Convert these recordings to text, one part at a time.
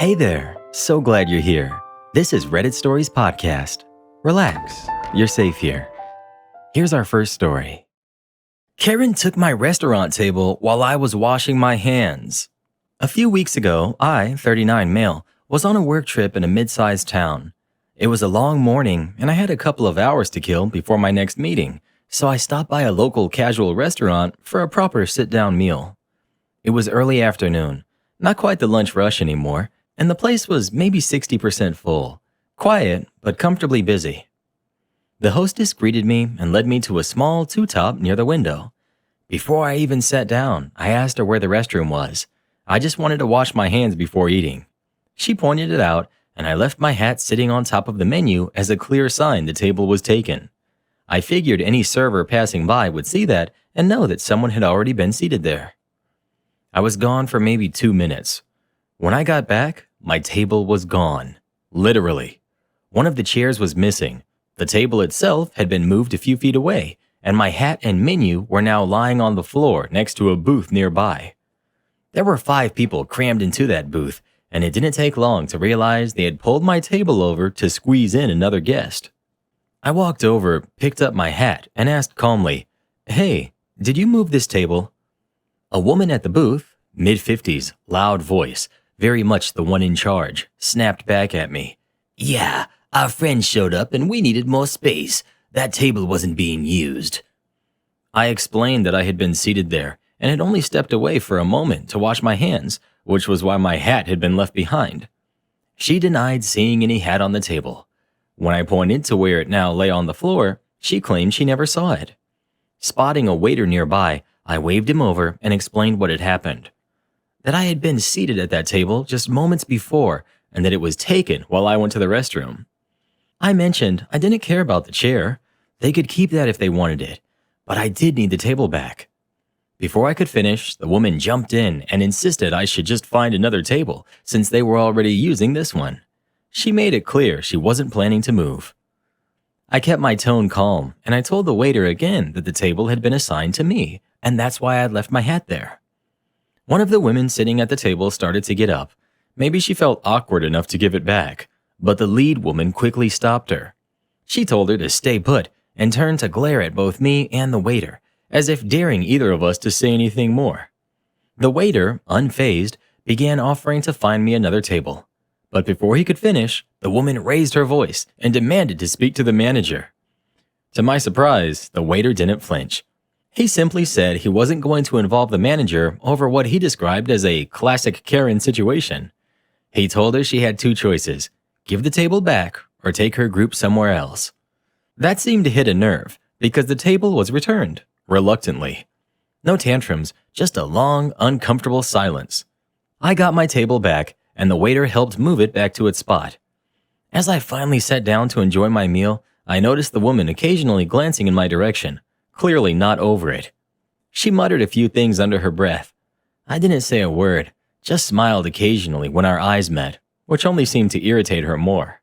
Hey there, so glad you're here. This is Reddit Stories Podcast. Relax, you're safe here. Here's our first story. Karen took my restaurant table while I was washing my hands. A few weeks ago, I, 39 male, was on a work trip in a mid-sized town. It was a long morning and I had a couple of hours to kill before my next meeting, so I stopped by a local casual restaurant for a proper sit-down meal. It was early afternoon, not quite the lunch rush anymore, and the place was maybe 60% full, quiet but comfortably busy. The hostess greeted me and led me to a small two-top near the window. Before I even sat down, I asked her where the restroom was. I just wanted to wash my hands before eating. She pointed it out, and I left my hat sitting on top of the menu as a clear sign the table was taken. I figured any server passing by would see that and know that someone had already been seated there. I was gone for maybe 2 minutes. When I got back, my table was gone. Literally. One of the chairs was missing. The table itself had been moved a few feet away, and my hat and menu were now lying on the floor next to a booth nearby. There were 5 people crammed into that booth, and it didn't take long to realize they had pulled my table over to squeeze in another guest. I walked over, picked up my hat, and asked calmly, "Hey, did you move this table?" A woman at the booth, mid-50s, loud voice, very much the one in charge, snapped back at me. "Yeah, our friend showed up and we needed more space. That table wasn't being used." I explained that I had been seated there and had only stepped away for a moment to wash my hands, which was why my hat had been left behind. She denied seeing any hat on the table. When I pointed to where it now lay on the floor, she claimed she never saw it. Spotting a waiter nearby, I waved him over and explained what had happened. That I had been seated at that table just moments before and that it was taken while I went to the restroom. I mentioned I didn't care about the chair. They could keep that if they wanted it, but I did need the table back. Before I could finish, the woman jumped in and insisted I should just find another table since they were already using this one. She made it clear she wasn't planning to move. I kept my tone calm, and I told the waiter again that the table had been assigned to me, and that's why I'd left my hat there. One of the women sitting at the table started to get up. Maybe she felt awkward enough to give it back, but the lead woman quickly stopped her. She told her to stay put and turned to glare at both me and the waiter, as if daring either of us to say anything more. The waiter, unfazed, began offering to find me another table. But before he could finish, the woman raised her voice and demanded to speak to the manager. To my surprise, the waiter didn't flinch. He simply said he wasn't going to involve the manager over what he described as a classic Karen situation. He told her she had 2 choices, give the table back or take her group somewhere else. That seemed to hit a nerve because the table was returned, reluctantly. No tantrums, just a long, uncomfortable silence. I got my table back and the waiter helped move it back to its spot. As I finally sat down to enjoy my meal, I noticed the woman occasionally glancing in my direction, clearly not over it. She muttered a few things under her breath. I didn't say a word, just smiled occasionally when our eyes met, which only seemed to irritate her more.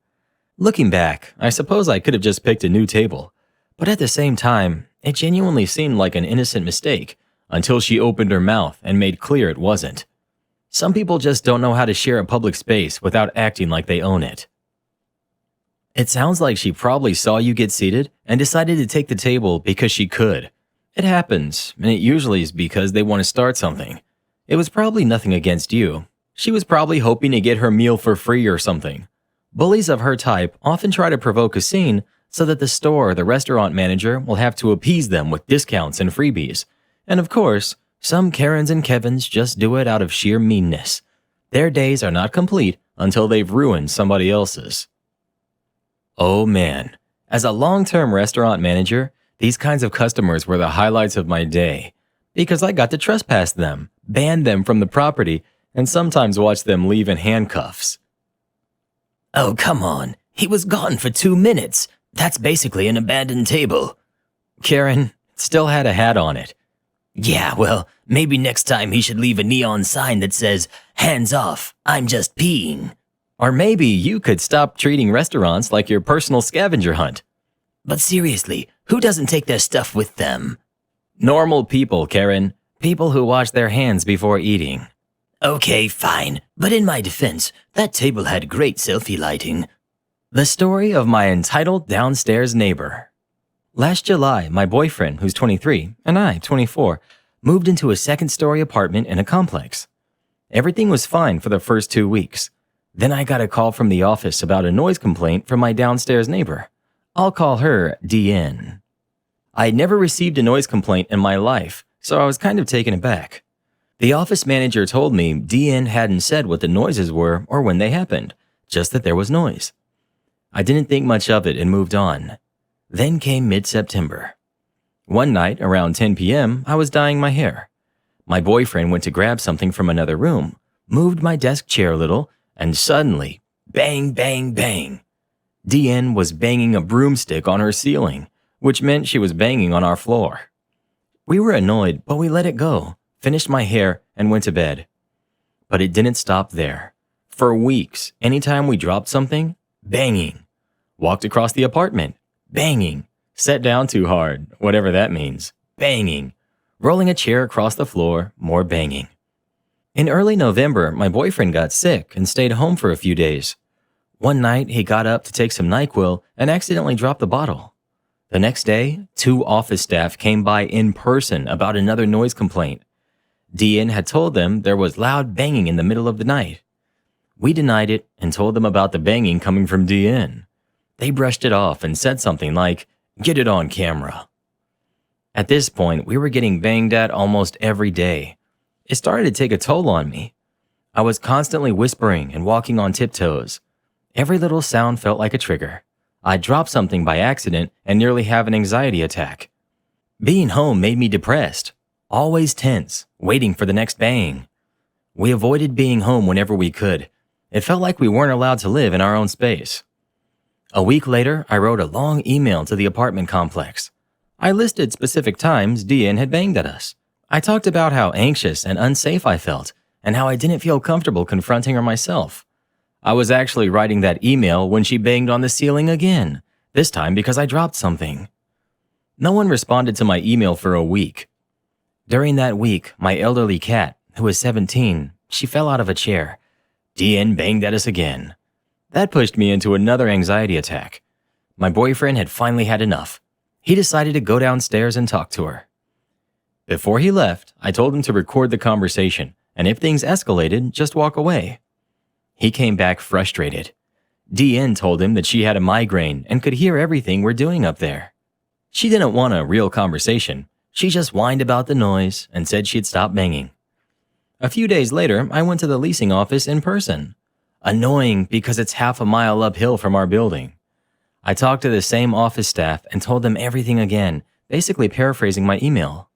Looking back, I suppose I could have just picked a new table, but at the same time, it genuinely seemed like an innocent mistake until she opened her mouth and made clear it wasn't. Some people just don't know how to share a public space without acting like they own it. It sounds like she probably saw you get seated and decided to take the table because she could. It happens, and it usually is because they want to start something. It was probably nothing against you. She was probably hoping to get her meal for free or something. Bullies of her type often try to provoke a scene so that the store or the restaurant manager will have to appease them with discounts and freebies. And of course, some Karens and Kevins just do it out of sheer meanness. Their days are not complete until they've ruined somebody else's. Oh man, as a long-term restaurant manager, these kinds of customers were the highlights of my day because I got to trespass them, ban them from the property, and sometimes watch them leave in handcuffs. "Oh, come on. He was gone for 2 minutes. That's basically an abandoned table." Karen still had a hat on it. "Yeah, well, maybe next time he should leave a neon sign that says, 'Hands off, I'm just peeing.'" Or maybe you could stop treating restaurants like your personal scavenger hunt. "But seriously, who doesn't take their stuff with them?" Normal people, Karen. People who wash their hands before eating. Okay, fine, but in my defense, that table had great selfie lighting. The story of my entitled downstairs neighbor. Last July, my boyfriend, who's 23, and I, 24, moved into a second-story apartment in a complex. Everything was fine for the first 2 weeks. Then I got a call from the office about a noise complaint from my downstairs neighbor. I'll call her DN. I had never received a noise complaint in my life, so I was kind of taken aback. The office manager told me DN hadn't said what the noises were or when they happened, just that there was noise. I didn't think much of it and moved on. Then came mid-September. One night, around 10 p.m., I was dyeing my hair. My boyfriend went to grab something from another room, moved my desk chair a little, and suddenly, bang, bang, bang. DN was banging a broomstick on her ceiling, which meant she was banging on our floor. We were annoyed, but we let it go, finished my hair, and went to bed. But it didn't stop there. For weeks, anytime we dropped something, banging. Walked across the apartment, banging. Sat down too hard, whatever that means, banging. Rolling a chair across the floor, more banging. In early November, my boyfriend got sick and stayed home for a few days. One night, he got up to take some NyQuil and accidentally dropped the bottle. The next day, 2 office staff came by in person about another noise complaint. DN had told them there was loud banging in the middle of the night. We denied it and told them about the banging coming from DN. They brushed it off and said something like, "Get it on camera." At this point, we were getting banged at almost every day. It started to take a toll on me. I was constantly whispering and walking on tiptoes. Every little sound felt like a trigger. I'd drop something by accident and nearly have an anxiety attack. Being home made me depressed, always tense, waiting for the next bang. We avoided being home whenever we could. It felt like we weren't allowed to live in our own space. A week later, I wrote a long email to the apartment complex. I listed specific times DN had banged at us. I talked about how anxious and unsafe I felt, and how I didn't feel comfortable confronting her myself. I was actually writing that email when she banged on the ceiling again, this time because I dropped something. No one responded to my email for a week. During that week, my elderly cat, who was 17, she fell out of a chair. DN banged at us again. That pushed me into another anxiety attack. My boyfriend had finally had enough. He decided to go downstairs and talk to her. Before he left, I told him to record the conversation, and if things escalated, just walk away. He came back frustrated. DN told him that she had a migraine and could hear everything we're doing up there. She didn't want a real conversation. She just whined about the noise and said she'd stop banging. A few days later, I went to the leasing office in person. Annoying because it's half a mile uphill from our building. I talked to the same office staff and told them everything again, basically paraphrasing my email.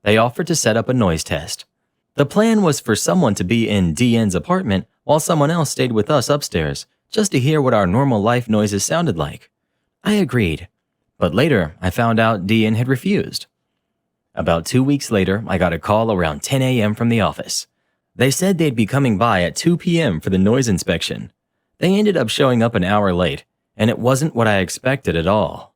They offered to set up a noise test. The plan was for someone to be in DN's apartment while someone else stayed with us upstairs, just to hear what our normal life noises sounded like. I agreed, but later I found out DN had refused. About 2 weeks later, I got a call around 10 a.m. from the office. They said they'd be coming by at 2 p.m. for the noise inspection. They ended up showing up an hour late, and it wasn't what I expected at all.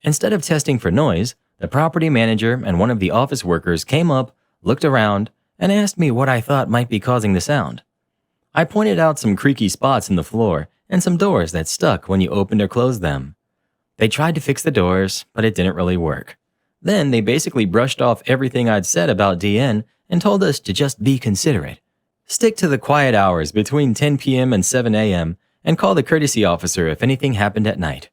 Instead of testing for noise, the property manager and one of the office workers came up, looked around, and asked me what I thought might be causing the sound. I pointed out some creaky spots in the floor and some doors that stuck when you opened or closed them. They tried to fix the doors, but it didn't really work. Then they basically brushed off everything I'd said about DN and told us to just be considerate. Stick to the quiet hours between 10 p.m. and 7 a.m. and call the courtesy officer if anything happened at night.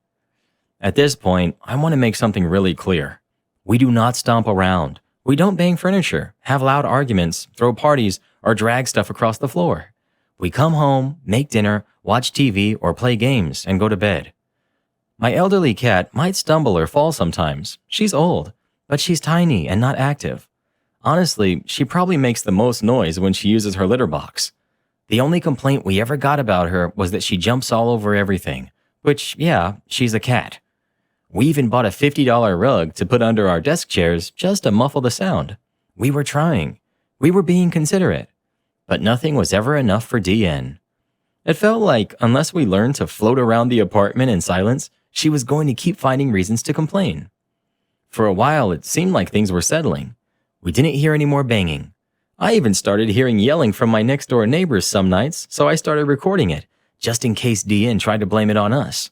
At this point, I want to make something really clear. We do not stomp around. We don't bang furniture, have loud arguments, throw parties, or drag stuff across the floor. We come home, make dinner, watch TV, or play games, and go to bed. My elderly cat might stumble or fall sometimes. She's old, but she's tiny and not active. Honestly, she probably makes the most noise when she uses her litter box. The only complaint we ever got about her was that she jumps all over everything, which, yeah, she's a cat. We even bought a $50 rug to put under our desk chairs just to muffle the sound. We were trying. We were being considerate. But nothing was ever enough for DN. It felt like unless we learned to float around the apartment in silence, she was going to keep finding reasons to complain. For a while, it seemed like things were settling. We didn't hear any more banging. I even started hearing yelling from my next door neighbors some nights, so I started recording it, just in case DN tried to blame it on us.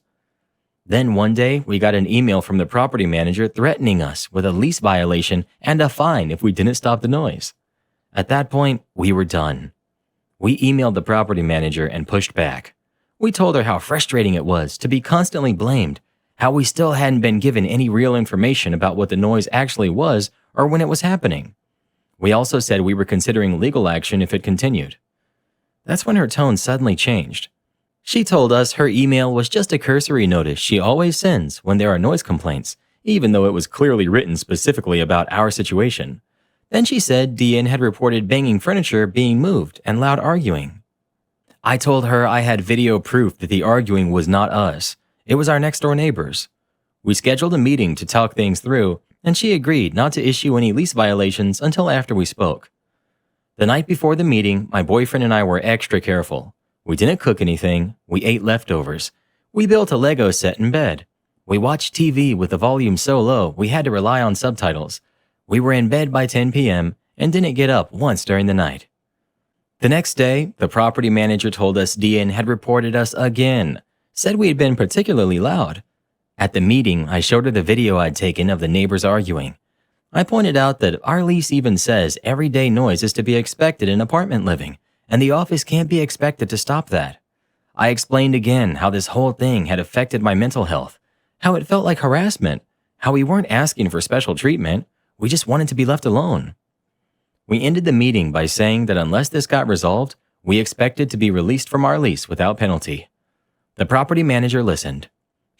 Then one day, we got an email from the property manager threatening us with a lease violation and a fine if we didn't stop the noise. At that point, we were done. We emailed the property manager and pushed back. We told her how frustrating it was to be constantly blamed, how we still hadn't been given any real information about what the noise actually was or when it was happening. We also said we were considering legal action if it continued. That's when her tone suddenly changed. She told us her email was just a cursory notice she always sends when there are noise complaints, even though it was clearly written specifically about our situation. Then she said DN had reported banging furniture being moved and loud arguing. I told her I had video proof that the arguing was not us. It was our next door neighbors. We scheduled a meeting to talk things through, and she agreed not to issue any lease violations until after we spoke. The night before the meeting, my boyfriend and I were extra careful. We didn't cook anything. We ate leftovers. We built a Lego set in bed. We watched TV with the volume so low we had to rely on subtitles. We were in bed by 10 p.m. and didn't get up once during the night. The next day, the property manager told us DN had reported us again, said we had been particularly loud. At the meeting, I showed her the video I'd taken of the neighbors arguing. I pointed out that our lease even says everyday noise is to be expected in apartment living, and the office can't be expected to stop that. I explained again how this whole thing had affected my mental health, how it felt like harassment, how we weren't asking for special treatment, we just wanted to be left alone. We ended the meeting by saying that unless this got resolved, we expected to be released from our lease without penalty. The property manager listened.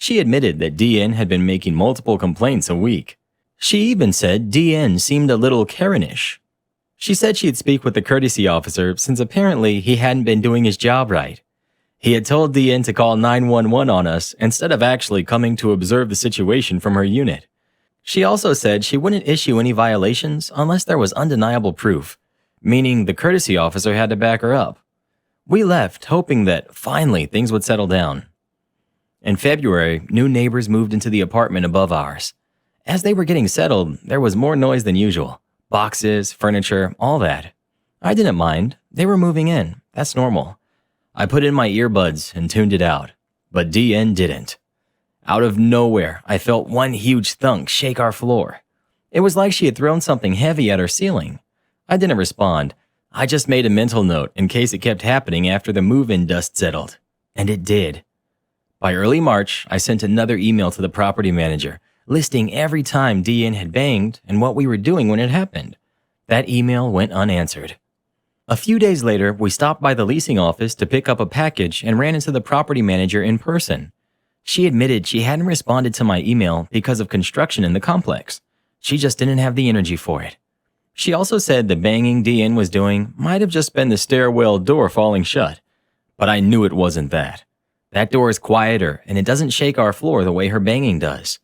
She admitted that DN had been making multiple complaints a week. She even said DN seemed a little Karenish. She said she'd speak with the courtesy officer since apparently he hadn't been doing his job right. He had told DN to call 911 on us instead of actually coming to observe the situation from her unit. She also said she wouldn't issue any violations unless there was undeniable proof, meaning the courtesy officer had to back her up. We left hoping that finally things would settle down. In February, new neighbors moved into the apartment above ours. As they were getting settled, there was more noise than usual. Boxes, furniture, all that. I didn't mind. They were moving in. That's normal. I put in my earbuds and tuned it out. But DN didn't. Out of nowhere, I felt one huge thunk shake our floor. It was like she had thrown something heavy at our ceiling. I didn't respond. I just made a mental note in case it kept happening after the move-in dust settled. And it did. By early March, I sent another email to the property manager, listing every time DN had banged and what we were doing when it happened. That email went unanswered. A few days later, we stopped by the leasing office to pick up a package and ran into the property manager in person. She admitted she hadn't responded to my email because of construction in the complex. She just didn't have the energy for it. She also said the banging DN was doing might have just been the stairwell door falling shut. But I knew it wasn't that. That door is quieter and it doesn't shake our floor the way her banging does.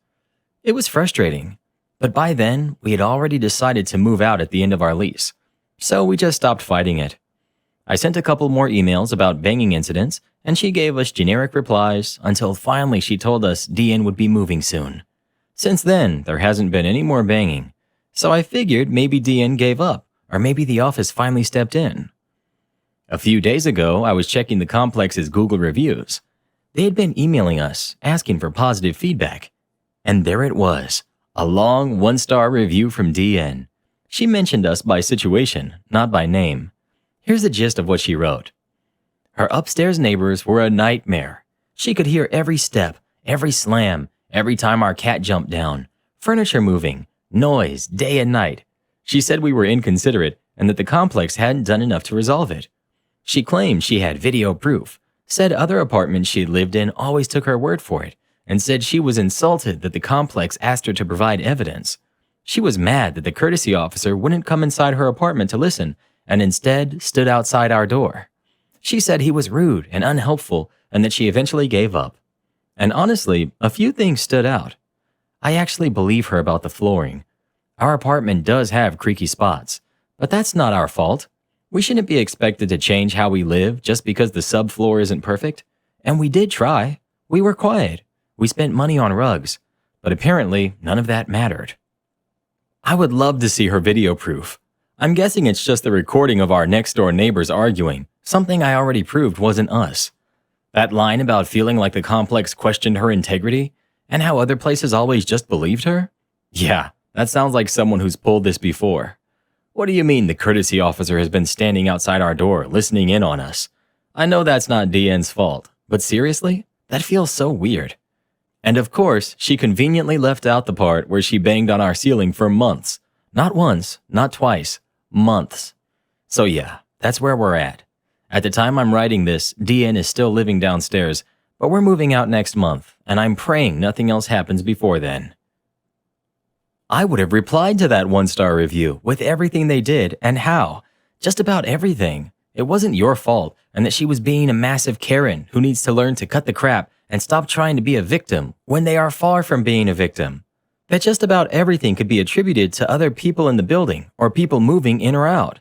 It was frustrating, but by then we had already decided to move out at the end of our lease, so we just stopped fighting it. I sent a couple more emails about banging incidents and she gave us generic replies until finally she told us DN would be moving soon. Since then, there hasn't been any more banging, so I figured maybe DN gave up or maybe the office finally stepped in. A few days ago, I was checking the complex's Google reviews. They had been emailing us, asking for positive feedback. And there it was, a long 1-star review from DN. She mentioned us by situation, not by name. Here's the gist of what she wrote. Her upstairs neighbors were a nightmare. She could hear every step, every slam, every time our cat jumped down, furniture moving, noise, day and night. She said we were inconsiderate and that the complex hadn't done enough to resolve it. She claimed she had video proof, said other apartments she'd lived in always took her word for it, and said she was insulted that the complex asked her to provide evidence. She was mad that the courtesy officer wouldn't come inside her apartment to listen, and instead stood outside our door. She said he was rude and unhelpful, and that she eventually gave up. And honestly, a few things stood out. I actually believe her about the flooring. Our apartment does have creaky spots, but that's not our fault. We shouldn't be expected to change how we live just because the subfloor isn't perfect. And we did try. We were quiet. We spent money on rugs. But apparently, none of that mattered. I would love to see her video proof. I'm guessing it's just the recording of our next door neighbors arguing, something I already proved wasn't us. That line about feeling like the complex questioned her integrity, and how other places always just believed her? Yeah, that sounds like someone who's pulled this before. What do you mean the courtesy officer has been standing outside our door listening in on us? I know that's not DN's fault, but seriously? That feels so weird. And of course, she conveniently left out the part where she banged on our ceiling for months. Not once, not twice, months. So yeah, that's where we're at. At the time I'm writing this, DN is still living downstairs, but we're moving out next month, and I'm praying nothing else happens before then. I would have replied to that 1-star review with everything they did and how. Just about everything. It wasn't your fault, and that she was being a massive Karen who needs to learn to cut the crap and stop trying to be a victim when they are far from being a victim. That just about everything could be attributed to other people in the building or people moving in or out.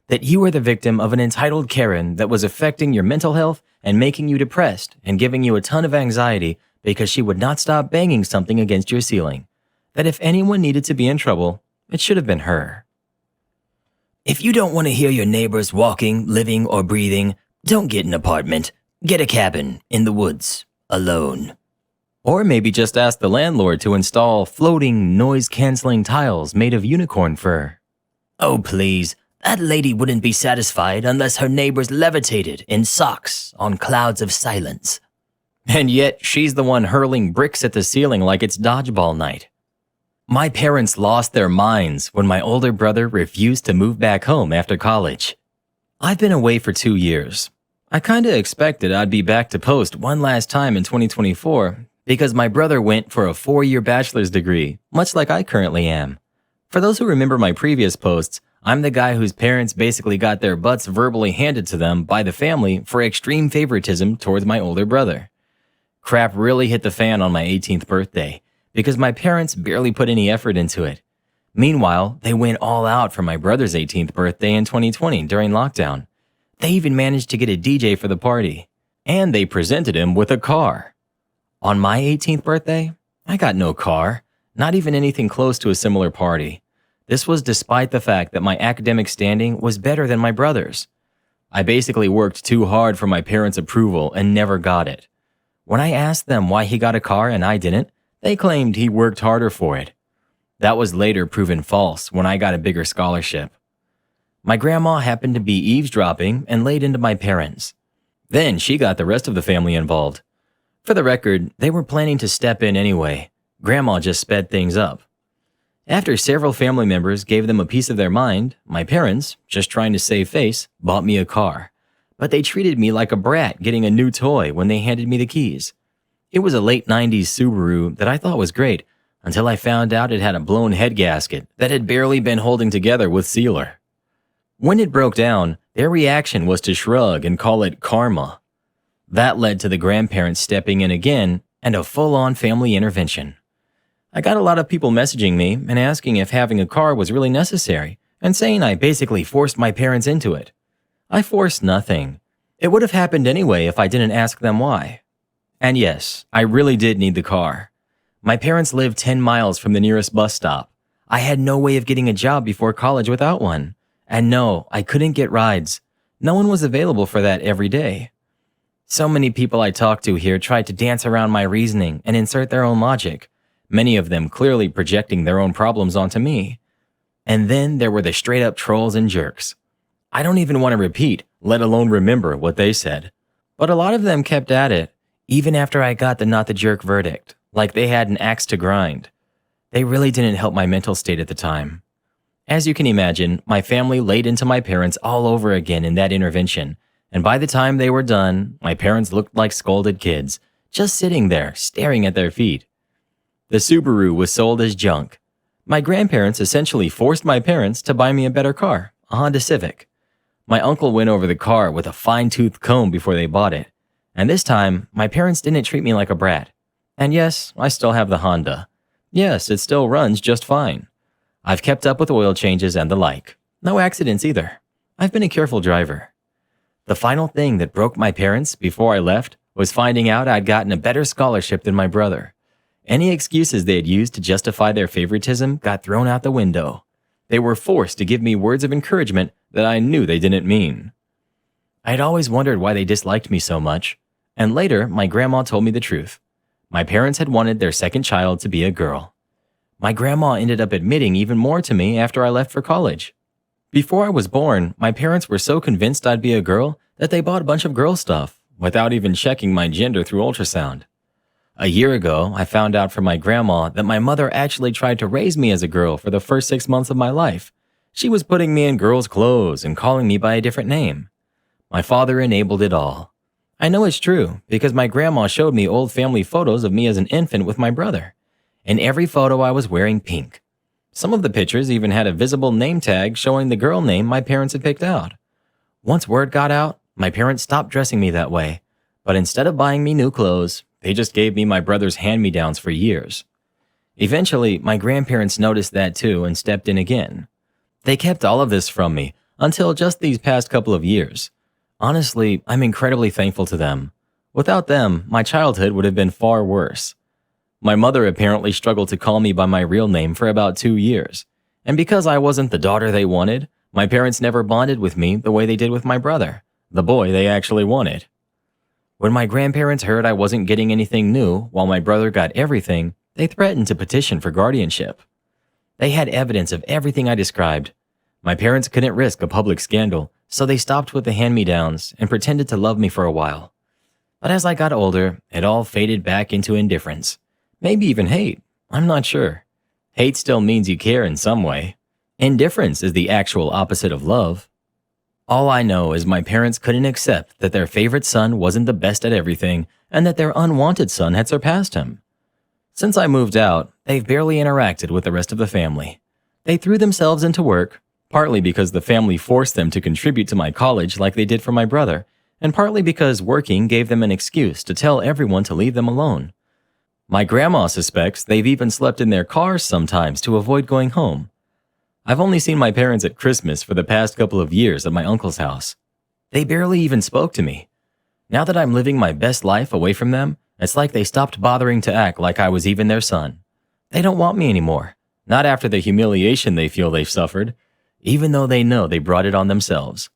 That you were the victim of an entitled Karen that was affecting your mental health and making you depressed and giving you a ton of anxiety because she would not stop banging something against your ceiling. That if anyone needed to be in trouble, it should have been her. If you don't want to hear your neighbors walking, living, or breathing, don't get an apartment. Get a cabin in the woods, alone. Or maybe just ask the landlord to install floating, noise-canceling tiles made of unicorn fur. Oh, please. That lady wouldn't be satisfied unless her neighbors levitated in socks on clouds of silence. And yet, she's the one hurling bricks at the ceiling like it's dodgeball night. My parents lost their minds when my older brother refused to move back home after college. I've been away for 2 years. I kinda expected I'd be back to post one last time in 2024 because my brother went for a 4-year bachelor's degree, much like I currently am. For those who remember my previous posts, I'm the guy whose parents basically got their butts verbally handed to them by the family for extreme favoritism towards my older brother. Crap really hit the fan on my 18th birthday because my parents barely put any effort into it. Meanwhile, they went all out for my brother's 18th birthday in 2020 during lockdown. They even managed to get a DJ for the party. And they presented him with a car. On my 18th birthday, I got no car, not even anything close to a similar party. This was despite the fact that my academic standing was better than my brother's. I basically worked too hard for my parents' approval and never got it. When I asked them why he got a car and I didn't, they claimed he worked harder for it. That was later proven false when I got a bigger scholarship. My grandma happened to be eavesdropping and laid into my parents. Then she got the rest of the family involved. For the record, they were planning to step in anyway. Grandma just sped things up. After several family members gave them a piece of their mind, my parents, just trying to save face, bought me a car. But they treated me like a brat getting a new toy when they handed me the keys. It was a late 90s Subaru that I thought was great, until I found out it had a blown head gasket that had barely been holding together with sealer. When it broke down, their reaction was to shrug and call it karma. That led to the grandparents stepping in again and a full-on family intervention. I got a lot of people messaging me and asking if having a car was really necessary and saying I basically forced my parents into it. I forced nothing. It would have happened anyway if I didn't ask them why. And yes, I really did need the car. My parents lived 10 miles from the nearest bus stop. I had no way of getting a job before college without one. And no, I couldn't get rides. No one was available for that every day. So many people I talked to here tried to dance around my reasoning and insert their own logic, many of them clearly projecting their own problems onto me. And then there were the straight-up trolls and jerks. I don't even want to repeat, let alone remember what they said. But a lot of them kept at it, even after I got the not the jerk verdict, like they had an axe to grind. They really didn't help my mental state at the time. As you can imagine, my family laid into my parents all over again in that intervention, and by the time they were done, my parents looked like scolded kids, just sitting there, staring at their feet. The Subaru was sold as junk. My grandparents essentially forced my parents to buy me a better car, a Honda Civic. My uncle went over the car with a fine-tooth comb before they bought it, and this time, my parents didn't treat me like a brat. And yes, I still have the Honda. Yes, it still runs just fine. I've kept up with oil changes and the like. No accidents either. I've been a careful driver. The final thing that broke my parents before I left was finding out I'd gotten a better scholarship than my brother. Any excuses they had used to justify their favoritism got thrown out the window. They were forced to give me words of encouragement that I knew they didn't mean. I had always wondered why they disliked me so much, and later my grandma told me the truth. My parents had wanted their second child to be a girl. My grandma ended up admitting even more to me after I left for college. Before I was born, my parents were so convinced I'd be a girl that they bought a bunch of girl stuff without even checking my gender through ultrasound. A year ago, I found out from my grandma that my mother actually tried to raise me as a girl for the first 6 months of my life. She was putting me in girls' clothes and calling me by a different name. My father enabled it all. I know it's true because my grandma showed me old family photos of me as an infant with my brother. In every photo, I was wearing pink. Some of the pictures even had a visible name tag showing the girl name my parents had picked out. Once word got out, my parents stopped dressing me that way, but instead of buying me new clothes, they just gave me my brother's hand-me-downs for years. Eventually, my grandparents noticed that too and stepped in again. They kept all of this from me until just these past couple of years. Honestly, I'm incredibly thankful to them. Without them, my childhood would have been far worse. My mother apparently struggled to call me by my real name for about 2 years. And because I wasn't the daughter they wanted, my parents never bonded with me the way they did with my brother, the boy they actually wanted. When my grandparents heard I wasn't getting anything new while my brother got everything, they threatened to petition for guardianship. They had evidence of everything I described. My parents couldn't risk a public scandal, so they stopped with the hand-me-downs and pretended to love me for a while. But as I got older, it all faded back into indifference. Maybe even hate. I'm not sure. Hate still means you care in some way. Indifference is the actual opposite of love. All I know is my parents couldn't accept that their favorite son wasn't the best at everything and that their unwanted son had surpassed him. Since I moved out, they've barely interacted with the rest of the family. They threw themselves into work, partly because the family forced them to contribute to my college like they did for my brother, and partly because working gave them an excuse to tell everyone to leave them alone. My grandma suspects they've even slept in their cars sometimes to avoid going home. I've only seen my parents at Christmas for the past couple of years at my uncle's house. They barely even spoke to me. Now that I'm living my best life away from them, it's like they stopped bothering to act like I was even their son. They don't want me anymore, not after the humiliation they feel they've suffered, even though they know they brought it on themselves.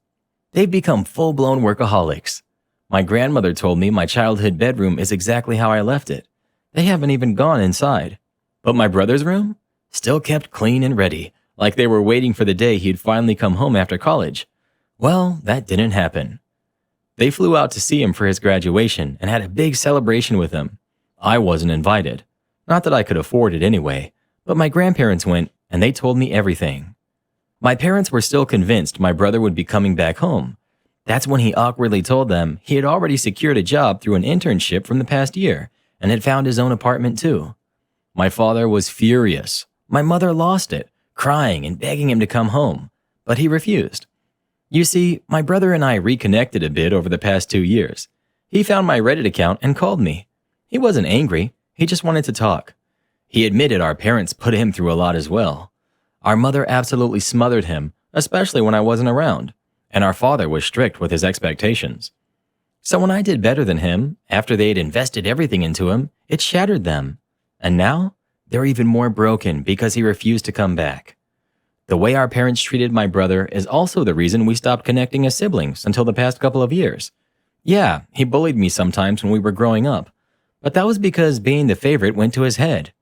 They've become full-blown workaholics. My grandmother told me my childhood bedroom is exactly how I left it. They haven't even gone inside. But my brother's room? Still kept clean and ready, like they were waiting for the day he'd finally come home after college. Well, that didn't happen. They flew out to see him for his graduation and had a big celebration with him. I wasn't invited. Not that I could afford it anyway, but my grandparents went and they told me everything. My parents were still convinced my brother would be coming back home. That's when he awkwardly told them he had already secured a job through an internship from the past year and had found his own apartment too. My father was furious. My mother lost it, crying and begging him to come home, but he refused. You see, my brother and I reconnected a bit over the past 2 years. He found my Reddit account and called me. He wasn't angry, he just wanted to talk. He admitted our parents put him through a lot as well. Our mother absolutely smothered him, especially when I wasn't around, and our father was strict with his expectations. So when I did better than him, after they had invested everything into him, it shattered them. And now, they're even more broken because he refused to come back. The way our parents treated my brother is also the reason we stopped connecting as siblings until the past couple of years. Yeah, he bullied me sometimes when we were growing up, but that was because being the favorite went to his head.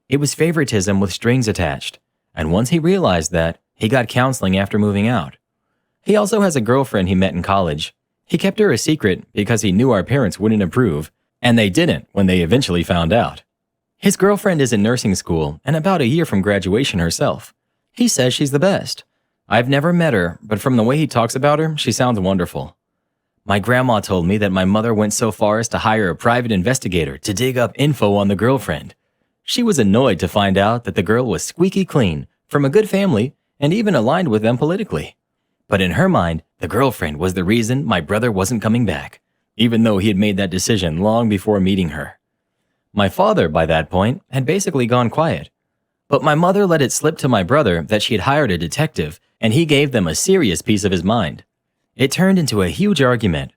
It was favoritism with strings attached, and once he realized that, he got counseling after moving out. He also has a girlfriend he met in college. He kept her a secret because he knew our parents wouldn't approve, and they didn't when they eventually found out. His girlfriend is in nursing school and about a year from graduation herself. He says she's the best. I've never met her, but from the way he talks about her, she sounds wonderful. My grandma told me that my mother went so far as to hire a private investigator to dig up info on the girlfriend. She was annoyed to find out that the girl was squeaky clean, from a good family, and even aligned with them politically. But in her mind, the girlfriend was the reason my brother wasn't coming back, even though he had made that decision long before meeting her. My father, by that point, had basically gone quiet. But my mother let it slip to my brother that she had hired a detective, and he gave them a serious piece of his mind. It turned into a huge argument.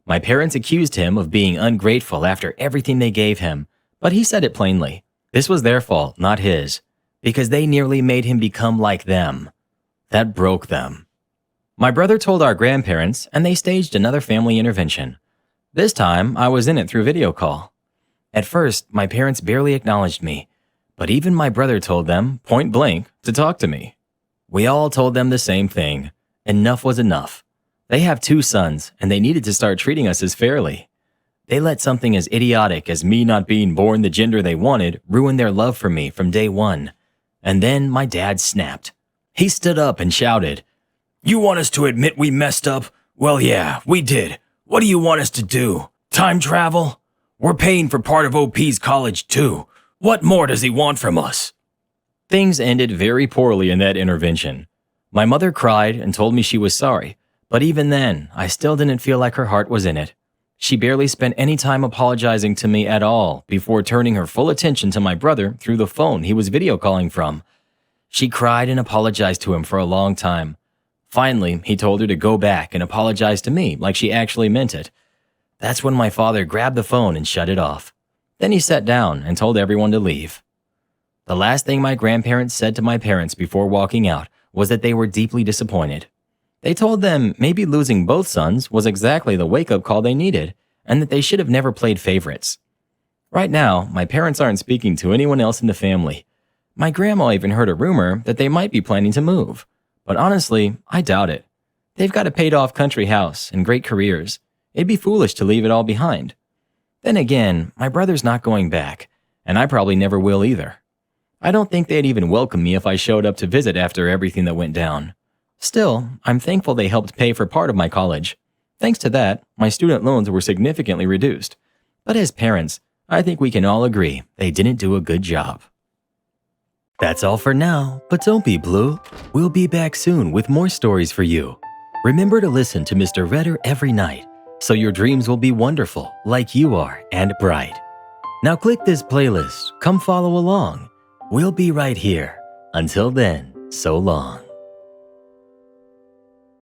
My parents accused him of being ungrateful after everything they gave him, but he said it plainly. This was their fault, not his, because they nearly made him become like them. That broke them. My brother told our grandparents, and they staged another family intervention. This time, I was in it through video call. At first, my parents barely acknowledged me, but even my brother told them, point blank, to talk to me. We all told them the same thing. Enough was enough. They have 2 sons, and they needed to start treating us as fairly. They let something as idiotic as me not being born the gender they wanted ruin their love for me from day one. And then my dad snapped. He stood up and shouted, "You want us to admit we messed up? Well, yeah, we did. What do you want us to do? Time travel? We're paying for part of OP's college too. What more does he want from us?" Things ended very poorly in that intervention. My mother cried and told me she was sorry, but even then, I still didn't feel like her heart was in it. She barely spent any time apologizing to me at all before turning her full attention to my brother through the phone he was video calling from. She cried and apologized to him for a long time. Finally, he told her to go back and apologize to me like she actually meant it. That's when my father grabbed the phone and shut it off. Then he sat down and told everyone to leave. The last thing my grandparents said to my parents before walking out was that they were deeply disappointed. They told them maybe losing both sons was exactly the wake-up call they needed, and that they should have never played favorites. Right now, my parents aren't speaking to anyone else in the family. My grandma even heard a rumor that they might be planning to move, but honestly, I doubt it. They've got a paid-off country house and great careers. It'd be foolish to leave it all behind. Then again, my brother's not going back, and I probably never will either. I don't think they'd even welcome me if I showed up to visit after everything that went down. Still, I'm thankful they helped pay for part of my college. Thanks to that, my student loans were significantly reduced. But as parents, I think we can all agree they didn't do a good job. That's all for now, but don't be blue. We'll be back soon with more stories for you. Remember to listen to Mr. Redder every night, so your dreams will be wonderful like you are and bright. Now click this playlist, come follow along. We'll be right here. Until then, so long.